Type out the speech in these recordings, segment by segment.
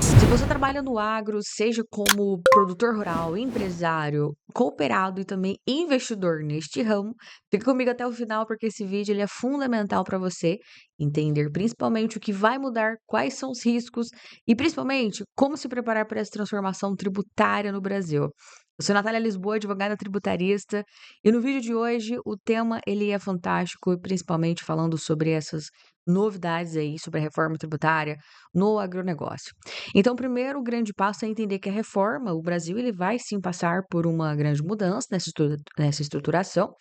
Se você trabalha no agro, seja como produtor rural, empresário, cooperado e também investidor neste ramo, fica comigo até o final porque esse vídeo ele é fundamental para você entender principalmente o que vai mudar, quais são os riscos e principalmente como se preparar para essa transformação tributária no Brasil. Eu sou Natália Lisboa, advogada tributarista, e no vídeo de hoje o tema ele é fantástico, e principalmente falando sobre essas novidades aí sobre a reforma tributária no agronegócio. Então, o primeiro grande passo é entender que a reforma, o Brasil, ele vai sim passar por uma grande mudança nessa estruturação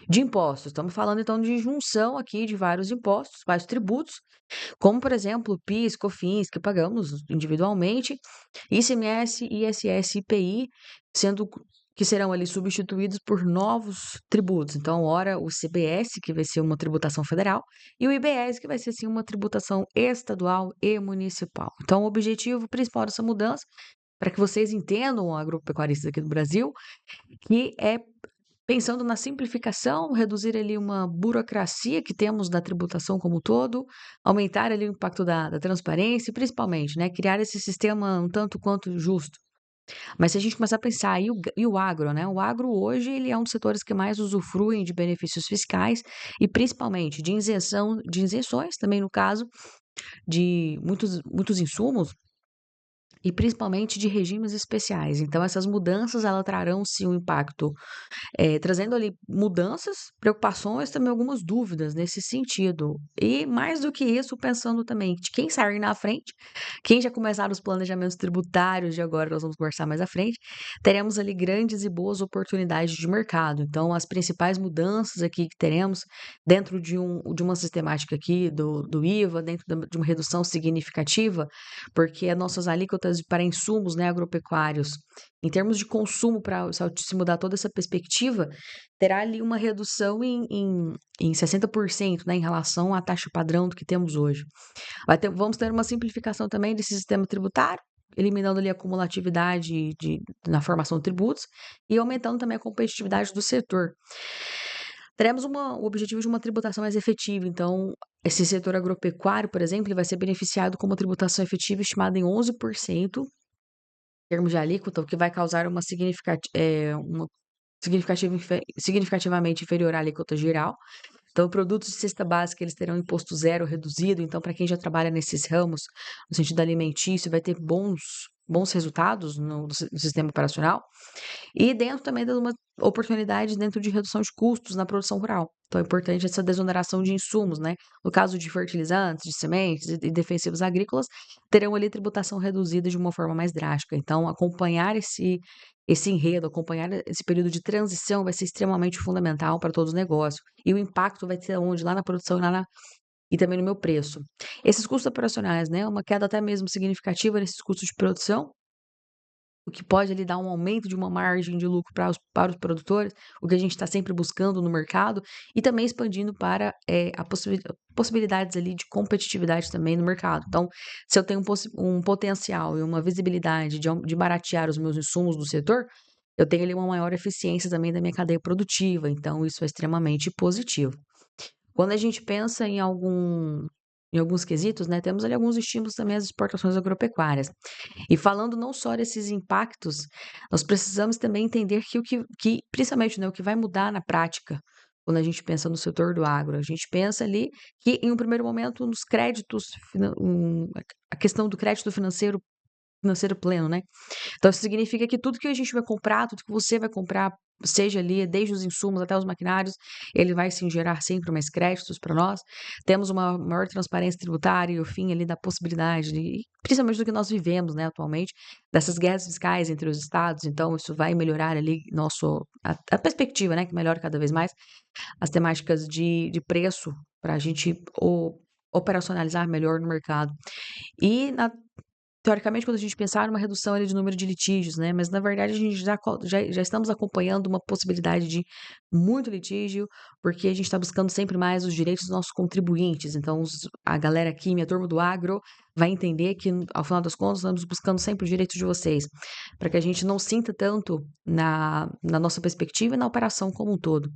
de impostos. Estamos falando então de junção aqui de vários impostos, vários tributos, como por exemplo o PIS, COFINS, que pagamos individualmente, ICMS, ISS, IPI, sendo que serão ali substituídos por novos tributos. Então, ora o CBS, que vai ser uma tributação federal, e o IBS, que vai ser sim uma tributação estadual e municipal. Então, o objetivo principal dessa mudança, para que vocês entendam, agropecuaristas aqui do Brasil, que é pensando na simplificação, reduzir ali uma burocracia que temos da tributação como um todo, aumentar ali o impacto da transparência e principalmente, né, criar esse sistema um tanto quanto justo. Mas se a gente começar a pensar, e o agro, né? O agro hoje ele é um dos setores que mais usufruem de benefícios fiscais e principalmente de isenções, também no caso de muitos insumos e principalmente de regimes especiais. Então, essas mudanças, elas trarão sim um impacto trazendo ali mudanças, preocupações, também algumas dúvidas nesse sentido. E mais do que isso, pensando também de quem sair na frente, quem já começaram os planejamentos tributários de agora, nós vamos conversar mais à frente, teremos ali grandes e boas oportunidades de mercado. Então, as principais mudanças aqui que teremos dentro de uma sistemática aqui do IVA, dentro de uma redução significativa, porque as nossas alíquotas para insumos, né, agropecuários em termos de consumo, para se mudar toda essa perspectiva, terá ali uma redução em 60%, né, em relação à taxa padrão do que temos hoje. Vamos ter uma simplificação também desse sistema tributário, eliminando ali a cumulatividade na formação de tributos e aumentando também a competitividade do setor. Teremos o objetivo de uma tributação mais efetiva, então esse setor agropecuário, por exemplo, ele vai ser beneficiado com uma tributação efetiva estimada em 11%, termos de alíquota, o que vai causar uma significativamente inferior à alíquota geral. Então, produtos de cesta básica, eles terão imposto zero reduzido. Então, para quem já trabalha nesses ramos, no sentido alimentício, vai ter bons resultados no sistema operacional. E dentro também de uma oportunidade dentro de redução de custos na produção rural. Então é importante essa desoneração de insumos, né? No caso de fertilizantes, de sementes e defensivos agrícolas, terão ali tributação reduzida de uma forma mais drástica. Então, acompanhar esse enredo, acompanhar esse período de transição vai ser extremamente fundamental para todos os negócios. E o impacto vai ser onde? Lá na produção e também no meu preço. Esses custos operacionais, né? Uma queda até mesmo significativa nesses custos de produção, o que pode ali dar um aumento de uma margem de lucro para os produtores, o que a gente está sempre buscando no mercado, e também expandindo para possibilidades ali de competitividade também no mercado. Então, se eu tenho um potencial e uma visibilidade de baratear os meus insumos do setor, eu tenho ali uma maior eficiência também da minha cadeia produtiva, então isso é extremamente positivo. Quando a gente pensa em alguns quesitos, né, temos ali alguns estímulos também às exportações agropecuárias. E falando não só desses impactos, nós precisamos também entender que principalmente, né, o que vai mudar na prática, quando a gente pensa no setor do agro. A gente pensa ali que, em um primeiro momento, nos créditos, a questão do crédito financeiro pleno, né? Então, isso significa que tudo que a gente vai comprar, tudo que você vai comprar, seja ali, desde os insumos até os maquinários, ele vai sim gerar sempre mais créditos para nós. Temos uma maior transparência tributária e o fim ali da possibilidade, principalmente do que nós vivemos, né, atualmente, dessas guerras fiscais entre os estados. Então, isso vai melhorar ali a perspectiva, né, que melhora cada vez mais as temáticas de preço para a gente operacionalizar melhor no mercado. E teoricamente, quando a gente pensar numa redução ali de número de litígios, né? Mas na verdade a gente já estamos acompanhando uma possibilidade de muito litígio, porque a gente está buscando sempre mais os direitos dos nossos contribuintes. Então, a galera aqui, minha turma do agro, vai entender que, ao final das contas, estamos buscando sempre os direitos de vocês, para que a gente não sinta tanto na nossa perspectiva e na operação como um todo.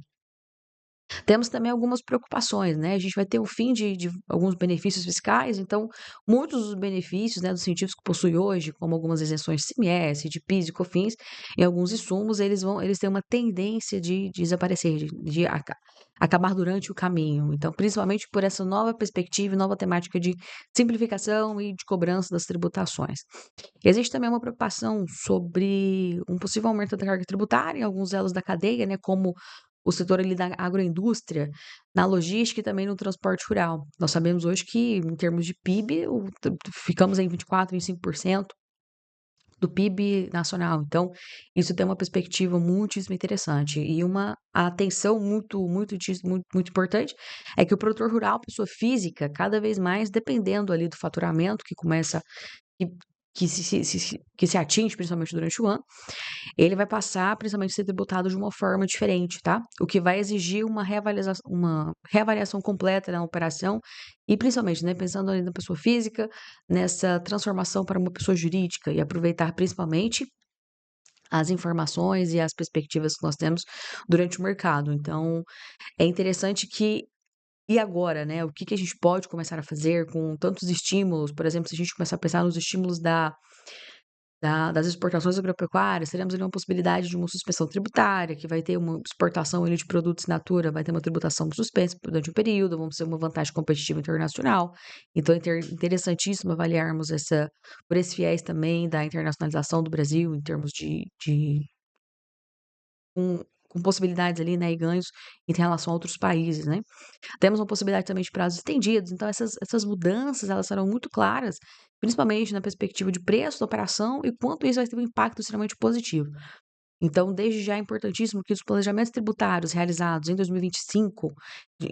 Temos também algumas preocupações, né, a gente vai ter o fim de alguns benefícios fiscais, então muitos dos benefícios, né, dos incentivos que possui hoje, como algumas isenções de ICMS, de PIS e COFINS, em alguns insumos, eles têm uma tendência de desaparecer, de acabar durante o caminho. Então, principalmente por essa nova perspectiva e nova temática de simplificação e de cobrança das tributações. Existe também uma preocupação sobre um possível aumento da carga tributária em alguns elos da cadeia, né, como o setor ali da agroindústria, na logística e também no transporte rural. Nós sabemos hoje que, em termos de PIB, ficamos em 24, 25% do PIB nacional. Então, isso tem uma perspectiva muitíssimo interessante. E uma atenção muito importante é que o produtor rural, pessoa física, cada vez mais dependendo ali do faturamento que começa que, que se atinge principalmente durante o ano, ele vai passar principalmente a ser tributado de uma forma diferente, tá? O que vai exigir uma reavaliação completa na operação e principalmente, né, pensando ali na pessoa física, nessa transformação para uma pessoa jurídica e aproveitar principalmente as informações e as perspectivas que nós temos durante o mercado. Então, é interessante que e agora, né? O que a gente pode começar a fazer com tantos estímulos? Por exemplo, se a gente começar a pensar nos estímulos das exportações agropecuárias, teremos ali uma possibilidade de uma suspensão tributária, que vai ter uma exportação ali de produtos in natura, vai ter uma tributação suspensa durante um período, vamos ter uma vantagem competitiva internacional. Então, é interessantíssimo avaliarmos por esse viés também da internacionalização do Brasil, em termos com possibilidades ali, né, e ganhos em relação a outros países, né? Temos uma possibilidade também de prazos estendidos, então essas mudanças, elas serão muito claras, principalmente na perspectiva de preço da operação e quanto isso vai ter um impacto extremamente positivo. Então, desde já é importantíssimo que os planejamentos tributários realizados em 2025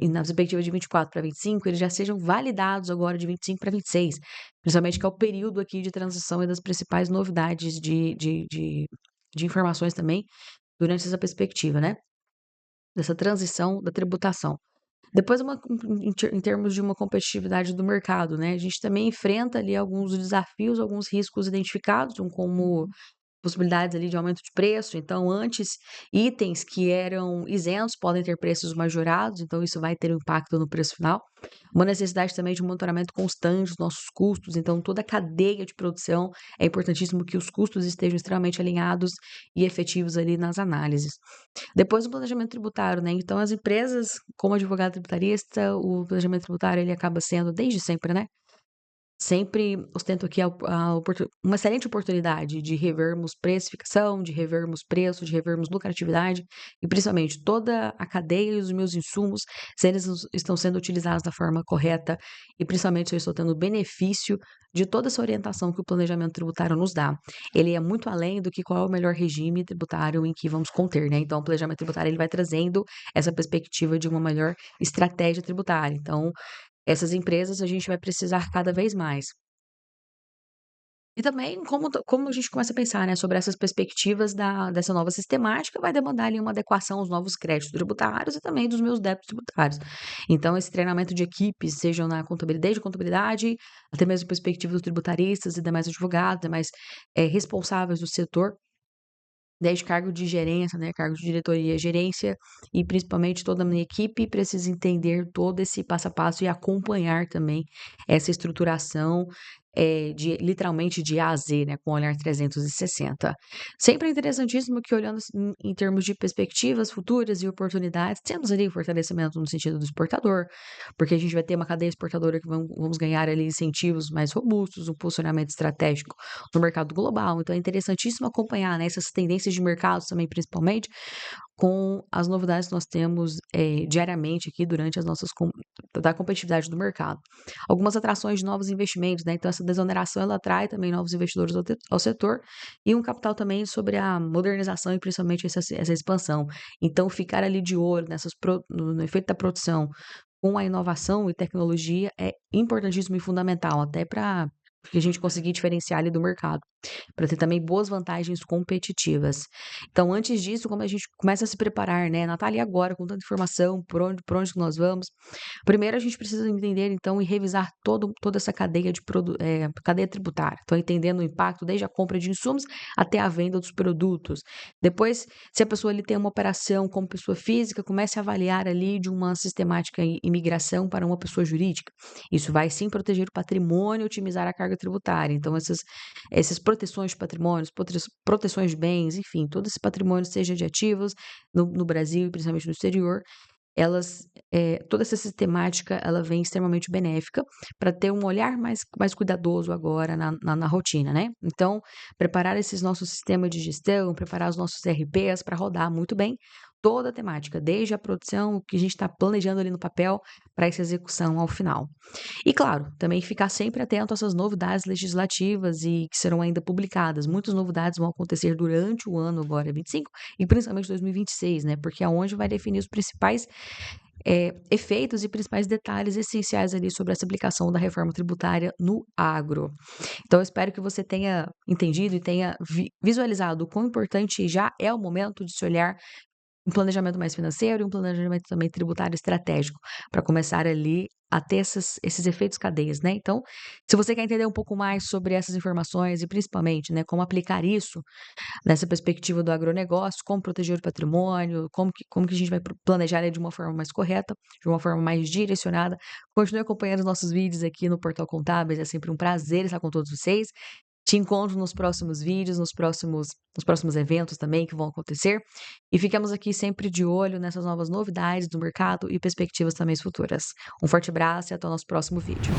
e na perspectiva de 24 para 25, eles já sejam validados agora de 25 para 26, principalmente que é o período aqui de transição e das principais novidades de informações também durante essa perspectiva, né? Dessa transição da tributação. Depois, em termos de uma competitividade do mercado, né? A gente também enfrenta ali alguns desafios, alguns riscos identificados, como possibilidades ali de aumento de preço. Então, antes, itens que eram isentos podem ter preços majorados, então isso vai ter um impacto no preço final. Uma necessidade também de monitoramento constante dos nossos custos, então toda a cadeia de produção é importantíssimo que os custos estejam extremamente alinhados e efetivos ali nas análises. Depois, o planejamento tributário, né? Então, as empresas, como advogado tributarista, o planejamento tributário ele acaba sendo desde sempre, né? Sempre ostento aqui uma excelente oportunidade de revermos precificação, de revermos preço, de revermos lucratividade e principalmente toda a cadeia e os meus insumos, se eles estão sendo utilizados da forma correta e principalmente se eu estou tendo benefício de toda essa orientação que o planejamento tributário nos dá. Ele é muito além do que qual é o melhor regime tributário em que vamos conter, né? Então, o planejamento tributário ele vai trazendo essa perspectiva de uma melhor estratégia tributária. Então, essas empresas a gente vai precisar cada vez mais. E também como a gente começa a pensar, né, sobre essas perspectivas dessa nova sistemática, vai demandar ali uma adequação aos novos créditos tributários e também dos meus débitos tributários. Então, esse treinamento de equipes, sejam na contabilidade, desde contabilidade, até mesmo perspectiva dos tributaristas e demais advogados, demais responsáveis do setor, desde cargo de gerência, né, cargo de diretoria, gerência e principalmente toda a minha equipe precisa entender todo esse passo a passo e acompanhar também essa estruturação literalmente de A a Z, né, com o olhar 360. Sempre é interessantíssimo que olhando em termos de perspectivas futuras e oportunidades, temos ali fortalecimento no sentido do exportador, porque a gente vai ter uma cadeia exportadora que vamos ganhar ali incentivos mais robustos, um posicionamento estratégico no mercado global. Então é interessantíssimo acompanhar, né, essas tendências de mercado também, principalmente, com as novidades que nós temos diariamente aqui durante as nossas da competitividade do mercado. Algumas atrações de novos investimentos, né? Então, essa desoneração ela atrai também novos investidores ao setor e um capital também sobre a modernização e principalmente essa expansão. Então, ficar ali de olho no efeito da produção com a inovação e tecnologia é importantíssimo e fundamental, até para que a gente conseguir diferenciar ali do mercado, para ter também boas vantagens competitivas. Então, antes disso, como a gente começa a se preparar, né, Natália, e agora, com tanta informação, por onde que nós vamos? Primeiro, a gente precisa entender, então, e revisar toda essa cadeia cadeia tributária. Então, entendendo o impacto desde a compra de insumos até a venda dos produtos. Depois, se a pessoa ali tem uma operação como pessoa física, comece a avaliar ali de uma sistemática imigração para uma pessoa jurídica. Isso vai sim proteger o patrimônio e otimizar a carga tributária. Então, essas proteções de patrimônios, proteções de bens, enfim, todo esse patrimônio, seja de ativos no Brasil e principalmente no exterior, toda essa sistemática, ela vem extremamente benéfica para ter um olhar mais cuidadoso agora na rotina, né? Então, preparar esses nossos sistemas de gestão, preparar os nossos RPs para rodar muito bem toda a temática, desde a produção, o que a gente está planejando ali no papel, para essa execução ao final. E claro, também ficar sempre atento a essas novidades legislativas e que serão ainda publicadas. Muitas novidades vão acontecer durante o ano agora, 25, e principalmente 2026, né? Porque é onde vai definir os principais efeitos e principais detalhes essenciais ali sobre essa aplicação da reforma tributária no agro. Então, eu espero que você tenha entendido e tenha visualizado o quão importante já é o momento de se olhar um planejamento mais financeiro e um planejamento também tributário estratégico, para começar ali a ter esses efeitos cadeias, né? Então, se você quer entender um pouco mais sobre essas informações e principalmente, né, como aplicar isso nessa perspectiva do agronegócio, como proteger o patrimônio, como que a gente vai planejar ele de uma forma mais correta, de uma forma mais direcionada, continue acompanhando os nossos vídeos aqui no Portal Contábeis, é sempre um prazer estar com todos vocês. Te encontro nos próximos vídeos, nos próximos eventos também que vão acontecer. E ficamos aqui sempre de olho nessas novas novidades do mercado e perspectivas também futuras. Um forte abraço e até o nosso próximo vídeo.